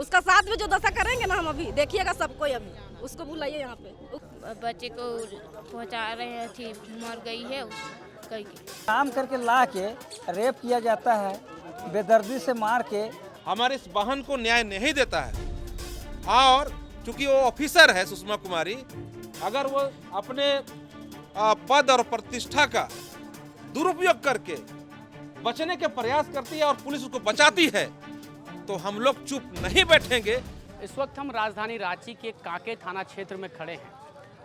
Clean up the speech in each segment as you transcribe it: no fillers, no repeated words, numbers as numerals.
उसका साथ में जो दशा करेंगे ना हम अभी देखिएगा सबको, अभी उसको बुलाइए यहाँ पे। बच्चे को पहुंचा रहे थी, मर गई है कहीं की। काम करके ला के रेप किया जाता है, बेदर्दी से मार के। हमारे इस बहन को न्याय नहीं देता है और चूंकि वो ऑफिसर है सुषमा कुमारी, अगर वो अपने पद और प्रतिष्ठा का दुरुपयोग करके बचने के प्रयास करती है और पुलिस उसको बचाती है तो हम लोग चुप नहीं बैठेंगे। इस वक्त हम राजधानी रांची के कांके थाना क्षेत्र में खड़े हैं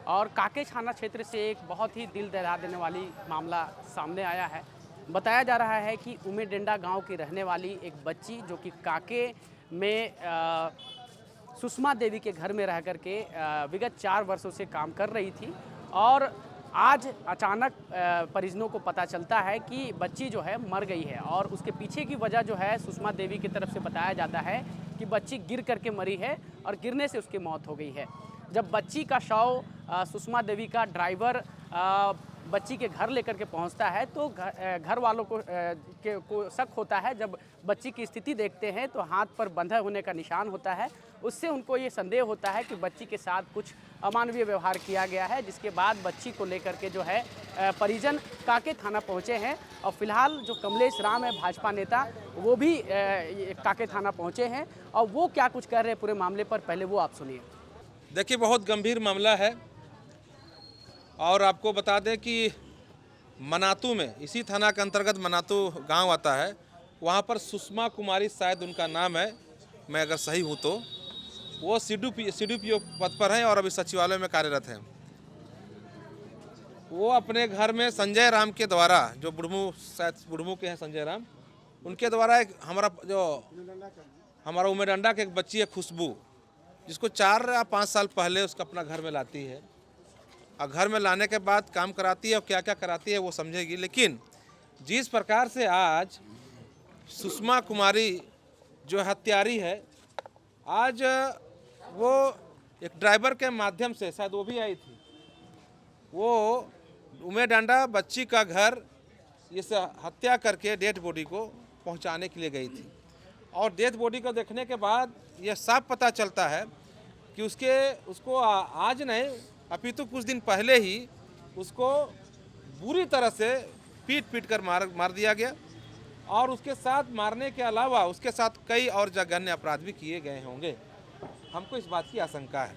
और कांके थाना क्षेत्र से एक बहुत ही दिल दहला देने वाली मामला सामने आया है। बताया जा रहा है कि उमेडेंडा गांव की रहने वाली एक बच्ची जो कि कांके में सुषमा देवी के घर में रह करके विगत 4 वर्षों से काम कर रही थी और आज अचानक परिजनों को पता चलता है कि बच्ची जो है मर गई है और उसके पीछे की वजह जो है सुषमा देवी की तरफ से बताया जाता है कि बच्ची गिर करके मरी है और गिरने से उसकी मौत हो गई है। जब बच्ची का शव सुषमा देवी का ड्राइवर बच्ची के घर लेकर के पहुंचता है तो घर वालों को शक होता है। जब बच्ची की स्थिति देखते हैं तो हाथ पर बंधा होने का निशान होता है, उससे उनको ये संदेह होता है कि बच्ची के साथ कुछ अमानवीय व्यवहार किया गया है, जिसके बाद बच्ची को लेकर के जो है परिजन कांके थाना पहुंचे हैं और फिलहाल जो कमलेश राम है भाजपा नेता वो भी कांके थाना पहुंचे हैं और वो क्या कुछ कह रहे हैं पूरे मामले पर, पहले वो आप सुनिए। देखिए, बहुत गंभीर मामला है और आपको बता दें कि मनातू में, इसी थाना के अंतर्गत मनातू गांव आता है, वहां पर सुषमा कुमारी शायद उनका नाम है, मैं अगर सही हूं तो, वो सीडीपीओ पद पर हैं और अभी सचिवालय में कार्यरत हैं। वो अपने घर में संजय राम के द्वारा, जो शायद बुढ़मू के हैं संजय राम, उनके द्वारा एक हमारा उमेडंडा की एक बच्ची है खुशबू, जिसको 4 या 5 साल पहले उसका अपना घर में लाती है और घर में लाने के बाद काम कराती है और क्या क्या कराती है वो समझेगी। लेकिन जिस प्रकार से आज सुषमा कुमारी जो हत्यारी है, आज वो एक ड्राइवर के माध्यम से, शायद वो भी आई थी, वो उमेडंडा बच्ची का घर इस हत्या करके डेड बॉडी को पहुंचाने के लिए गई थी और डेड बॉडी को देखने के बाद यह साफ पता चलता है कि उसको आज नहीं अपितु कुछ दिन पहले ही उसको बुरी तरह से पीट कर मार दिया गया और उसके साथ मारने के अलावा उसके साथ कई और जघन्य अपराध भी किए गए होंगे। हमको इस बात की आशंका है,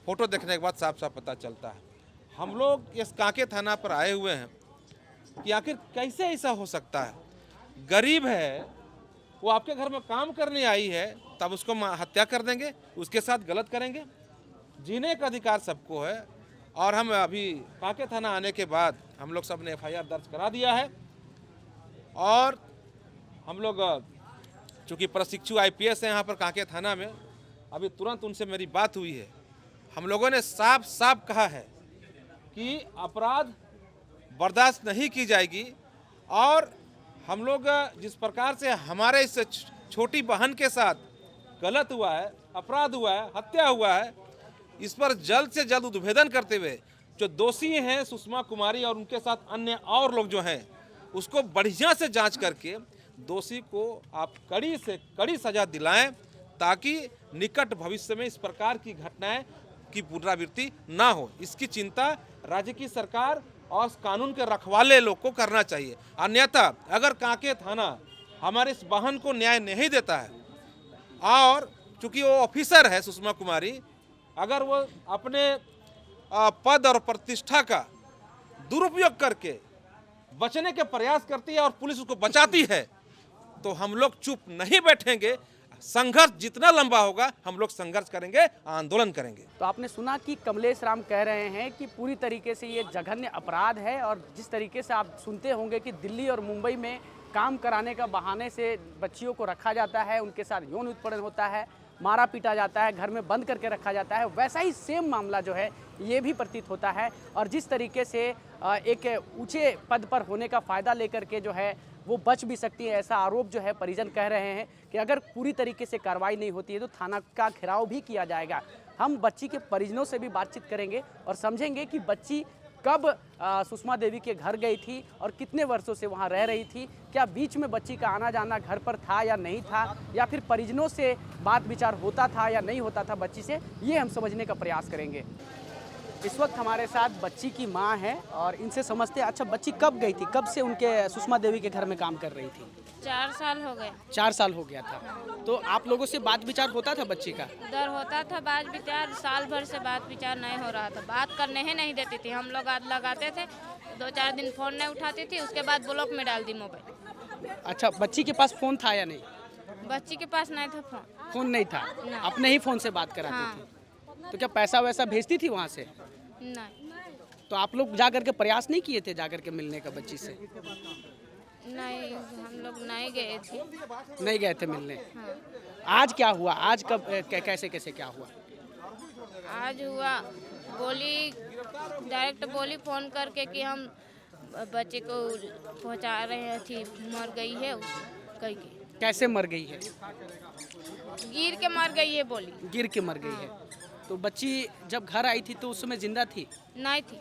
फोटो देखने के बाद साफ साफ पता चलता है। हम लोग इस कांके थाना पर आए हुए हैं कि आखिर कैसे ऐसा हो सकता है। गरीब है, वो आपके घर में काम करने आई है, तब उसको हत्या कर देंगे, उसके साथ गलत करेंगे। जीने का अधिकार सबको है और हम अभी कांके थाना आने के बाद हम लोग सब ने FIR दर्ज करा दिया है और हम लोग चूँकि प्रशिक्षु IPS हैं यहाँ पर कांके थाना में, अभी तुरंत उनसे मेरी बात हुई है। हम लोगों ने साफ साफ कहा है कि अपराध बर्दाश्त नहीं की जाएगी और हम लोग जिस प्रकार से हमारे इस छोटी बहन के साथ गलत हुआ है, अपराध हुआ है, हत्या हुआ है, इस पर जल्द से जल्द उद्भेदन करते हुए जो दोषी हैं सुषमा कुमारी और उनके साथ अन्य और लोग जो हैं, उसको बढ़िया से जांच करके दोषी को आप कड़ी से कड़ी सजा दिलाएं ताकि निकट भविष्य में इस प्रकार की घटनाएं की पुनरावृत्ति ना हो। इसकी चिंता राज्य की सरकार और कानून के रखवाले लोग को करना चाहिए। अन्यथा अगर कांके थाना हमारे इस बहन को न्याय नहीं देता है और चूंकि वो ऑफिसर है सुषमा कुमारी, अगर वो अपने पद और प्रतिष्ठा का दुरुपयोग करके बचने के प्रयास करती है और पुलिस उसको बचाती है तो हम लोग चुप नहीं बैठेंगे। संघर्ष जितना लंबा होगा हम लोग संघर्ष करेंगे, आंदोलन करेंगे। तो आपने सुना कि कमलेश राम कह रहे हैं कि पूरी तरीके से ये जघन्य अपराध है और जिस तरीके से आप सुनते होंगे कि दिल्ली और मुंबई में काम कराने का बहाने से बच्चियों को रखा जाता है, उनके साथ यौन उत्पीड़न होता है, मारा पीटा जाता है, घर में बंद करके रखा जाता है, वैसा ही सेम मामला जो है ये भी प्रतीत होता है। और जिस तरीके से एक ऊंचे पद पर होने का फ़ायदा लेकर के जो है वो बच भी सकती है, ऐसा आरोप जो है परिजन कह रहे हैं कि अगर पूरी तरीके से कार्रवाई नहीं होती है तो थाना का घेराव भी किया जाएगा। हम बच्ची के परिजनों से भी बातचीत करेंगे और समझेंगे कि बच्ची कब सुषमा देवी के घर गई थी और कितने वर्षों से वहाँ रह रही थी, क्या बीच में बच्ची का आना जाना घर पर था या नहीं था, या फिर परिजनों से बात विचार होता था या नहीं होता था बच्ची से, ये हम समझने का प्रयास करेंगे। इस वक्त हमारे साथ बच्ची की माँ है और इनसे समझते हैं, अच्छा बच्ची कब गई थी, कब से उनके सुषमा देवी के घर में काम कर रही थी? 4 साल हो गए। 4 साल हो गया था। तो आप लोगों से बात विचार होता था बच्ची का? उधर होता था बात विचार, साल भर से बात विचार नहीं हो रहा था, बात करने ही नहीं देती थी। हम लोग आज लगाते थे, 2-4 दिन फ़ोन नहीं उठाती थी, उसके बाद ब्लॉक में डाल दी मोबाइल। अच्छा, बच्ची के पास फ़ोन था या नहीं? बच्ची के पास नहीं था फ़ोन नहीं था, अपने ही फ़ोन से बात कराती हाँ। थी। तो क्या पैसा वैसा भेजती थी वहाँ से? नहीं। तो आप लोग जा करके प्रयास नहीं किए थे जा करके मिलने का बच्ची से? नहीं, हम लोग नहीं गए थे। नहीं गए थे मिलने। हाँ। आज क्या हुआ, आज कब कैसे कैसे क्या हुआ? आज हुआ, बोली डायरेक्ट बोली फ़ोन करके कि हम बच्चे को पहुंचा रहे थे, मर गई है कहीं की। कैसे मर गई है? गिर के मर गई है बोली। गिर के मर गई है। तो बच्ची जब घर आई थी तो उस समय जिंदा थी? नहीं थी,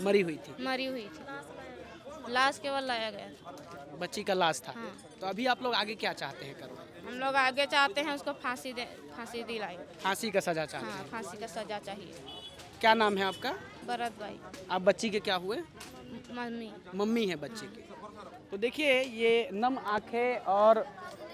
मरी हुई थी। मरी हुई थी, लाश केवल लाया गया था। बच्ची का लाश था। हाँ। तो अभी आप लोग आगे क्या चाहते हैं करो? हम लोग आगे चाहते हैं उसको फांसी दिलाए। फांसी का सजा चाहते हाँ, हैं। फांसी का सजा चाहिए। क्या नाम है आपका? भरत भाई। आप बच्ची के क्या हुए? मम्मी। मम्मी है बच्चे की। तो देखिए ये नम आंखें और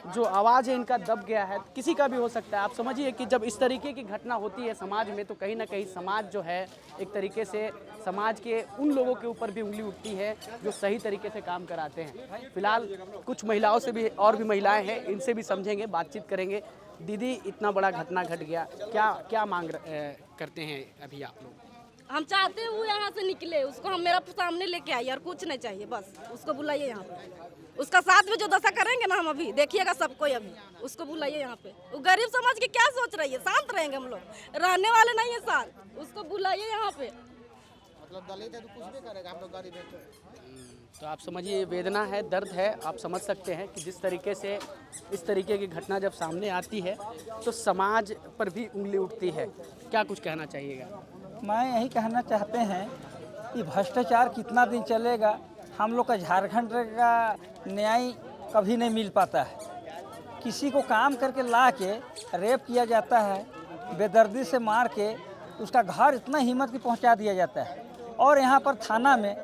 जो आवाज़ है इनका दब गया है, किसी का भी हो सकता है। आप समझिए कि जब इस तरीके की घटना होती है समाज में तो कहीं ना कहीं समाज जो है एक तरीके से समाज के उन लोगों के ऊपर भी उंगली उठती है जो सही तरीके से काम कराते हैं। फिलहाल कुछ महिलाओं से भी, और भी महिलाएं हैं, इनसे भी समझेंगे, बातचीत करेंगे। दीदी, इतना बड़ा घटना घट गया, क्या मांग करते हैं अभी आप लोग? हम चाहते हैं वो यहाँ से निकले, उसको हम मेरा सामने लेके आइए और कुछ नहीं चाहिए, बस उसको बुलाइए यहाँ पे। उसका साथ में जो दशा करेंगे ना हम अभी देखिएगा सबको, अभी उसको बुलाइए यहाँ पे। वो गरीब समाज की क्या सोच रही है, शांत रहेंगे हम लोग, रहने वाले नहीं है साथ, उसको बुलाइए यहाँ पे। मतलब दलित है तो कुछ भी करेगा, हम लोग गरीब हैं। तो आप समझिए ये वेदना है, दर्द है। आप समझ सकते हैं कि जिस तरीके से इस तरीके की घटना जब सामने आती है तो समाज पर भी उंगली उठती है। क्या कुछ कहना चाहिएगा? मैं यही कहना चाहते हैं कि भ्रष्टाचार कितना दिन चलेगा, हम लोग का झारखंड का न्याय कभी नहीं मिल पाता है। किसी को काम करके ला के रेप किया जाता है, बेदर्दी से मार के उसका घर इतना हिम्मत की पहुंचा दिया जाता है, और यहाँ पर थाना में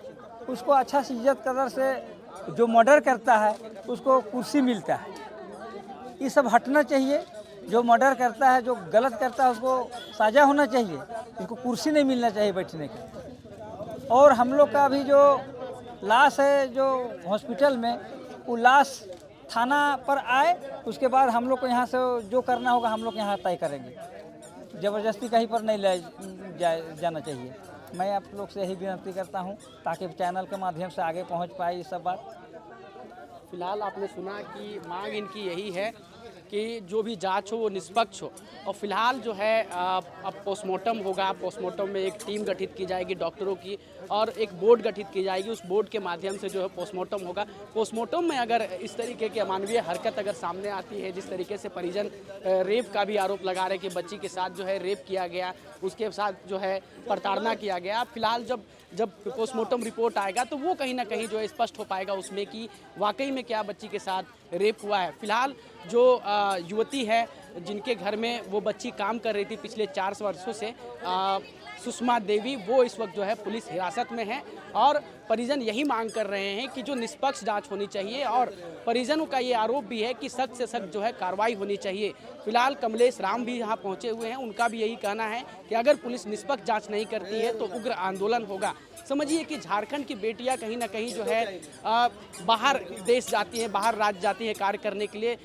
उसको अच्छा से इज्जत कदर से जो मर्डर करता है उसको कुर्सी मिलता है। ये सब हटना चाहिए। जो मर्डर करता है, जो गलत करता है, उसको सजा होना चाहिए, उसको कुर्सी नहीं मिलना चाहिए बैठने की। और हम लोग का अभी जो लाश है जो हॉस्पिटल में, वो लाश थाना पर आए, उसके बाद हम लोग को यहाँ से जो करना होगा हम लोग यहाँ तय करेंगे। ज़बरदस्ती कहीं पर नहीं ले जाना चाहिए। मैं आप लोग से यही विनती करता हूँ ताकि चैनल के माध्यम से आगे पहुँच पाए ये सब बात। फिलहाल आपने सुना कि मांग इनकी यही है कि जो भी जांच हो वो निष्पक्ष हो। और फिलहाल जो है अब पोस्टमार्टम होगा, पोस्टमार्टम में एक टीम गठित की जाएगी डॉक्टरों की, और एक बोर्ड गठित की जाएगी। उस बोर्ड के माध्यम से जो है पोस्टमार्टम होगा। पोस्टमार्टम में अगर इस तरीके की अमानवीय हरकत अगर सामने आती है, जिस तरीके से परिजन रेप का भी आरोप लगा रहे कि बच्ची के साथ जो है रेप किया गया, उसके साथ जो है प्रताड़ना किया गया, फिलहाल जब पोस्टमार्टम रिपोर्ट आएगा तो वो कहीं ना कहीं जो है स्पष्ट हो पाएगा उसमें कि वाकई में क्या बच्ची के साथ रेप हुआ है। फिलहाल जो युवती है जिनके घर में वो बच्ची काम कर रही थी पिछले 4 वर्षों से, सुषमा देवी, वो इस वक्त जो है पुलिस हिरासत में है, और परिजन यही मांग कर रहे हैं कि जो निष्पक्ष जांच होनी चाहिए, और परिजनों का ये आरोप भी है कि सख्त से सख्त जो है कार्रवाई होनी चाहिए। फिलहाल कमलेश राम भी यहाँ पहुँचे हुए हैं, उनका भी यही कहना है कि अगर पुलिस निष्पक्ष जांच नहीं करती है तो उग्र आंदोलन होगा। समझिए कि झारखंड की बेटियां कहीं ना कहीं जो है बाहर देश जाती हैं, बाहर राज्य जाती हैं कार्य करने के लिए।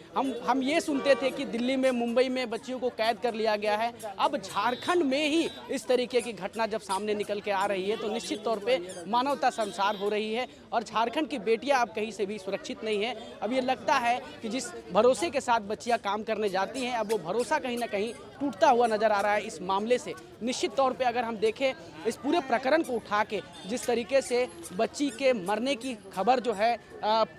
हम ये सुनते थे कि दिल्ली में, मुंबई में बच्चियों को कैद कर लिया गया है। अब झारखंड में ही इस तरीके की घटना जब सामने निकल के आ रही है तो निश्चित तौर पे मानवता संसार हो रही है, और झारखंड की बेटियां अब कहीं से भी सुरक्षित नहीं है। अब ये लगता है कि जिस भरोसे के साथ बच्चियां काम करने जाती हैं, अब वो भरोसा कहीं ना कहीं टूटता हुआ नजर आ रहा है इस मामले से। निश्चित तौर पे अगर हम देखें इस पूरे प्रकरण को उठा के, जिस तरीके से बच्ची के मरने की खबर जो है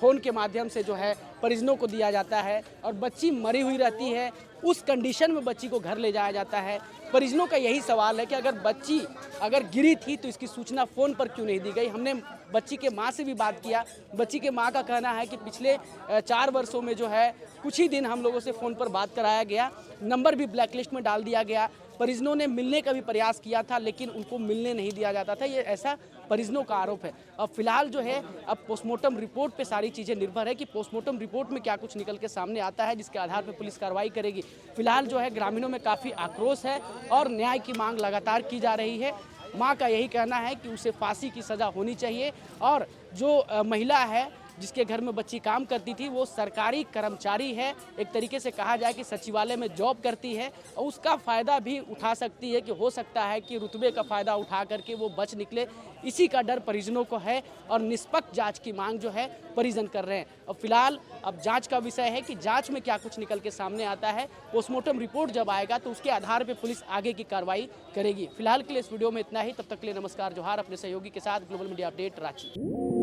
फ़ोन के माध्यम से जो है परिजनों को दिया जाता है और बच्ची मरी हुई रहती है, उस कंडीशन में बच्ची को घर ले जाया जाता है। परिजनों का यही सवाल है कि अगर बच्ची गिरी थी तो इसकी सूचना फ़ोन पर क्यों नहीं दी गई। हमने बच्ची के माँ से भी बात किया। बच्ची के माँ का कहना है कि पिछले 4 वर्षों में जो है कुछ ही दिन हम लोगों से फ़ोन पर बात कराया गया, नंबर भी ब्लैकलिस्ट में डाल दिया गया। परिजनों ने मिलने का भी प्रयास किया था लेकिन उनको मिलने नहीं दिया जाता था, ये ऐसा परिजनों का आरोप है। अब फिलहाल जो है अब पोस्टमार्टम रिपोर्ट पे सारी चीज़ें निर्भर है कि पोस्टमार्टम रिपोर्ट में क्या कुछ निकल के सामने आता है, जिसके आधार पर पुलिस कार्रवाई करेगी। फिलहाल जो है ग्रामीणों में काफ़ी आक्रोश है और न्याय की मांग लगातार की जा रही है। मां का यही कहना है कि उसे फांसी की सज़ा होनी चाहिए और जो महिला है जिसके घर में बच्ची काम करती थी वो सरकारी कर्मचारी है, एक तरीके से कहा जाए कि सचिवालय में जॉब करती है और उसका फ़ायदा भी उठा सकती है कि हो सकता है कि रुतबे का फ़ायदा उठा करके वो बच निकले। इसी का डर परिजनों को है और निष्पक्ष जांच की मांग जो है परिजन कर रहे हैं। और फिलहाल अब जांच का विषय है कि जांच में क्या कुछ निकल के सामने आता है। पोस्टमार्टम रिपोर्ट जब आएगा तो उसके आधार पर पुलिस आगे की कार्रवाई करेगी। फिलहाल के लिए इस वीडियो में इतना ही। तब तक के लिए नमस्कार, जोहार। अपने सहयोगी के साथ ग्लोबल मीडिया अपडेट, रांची।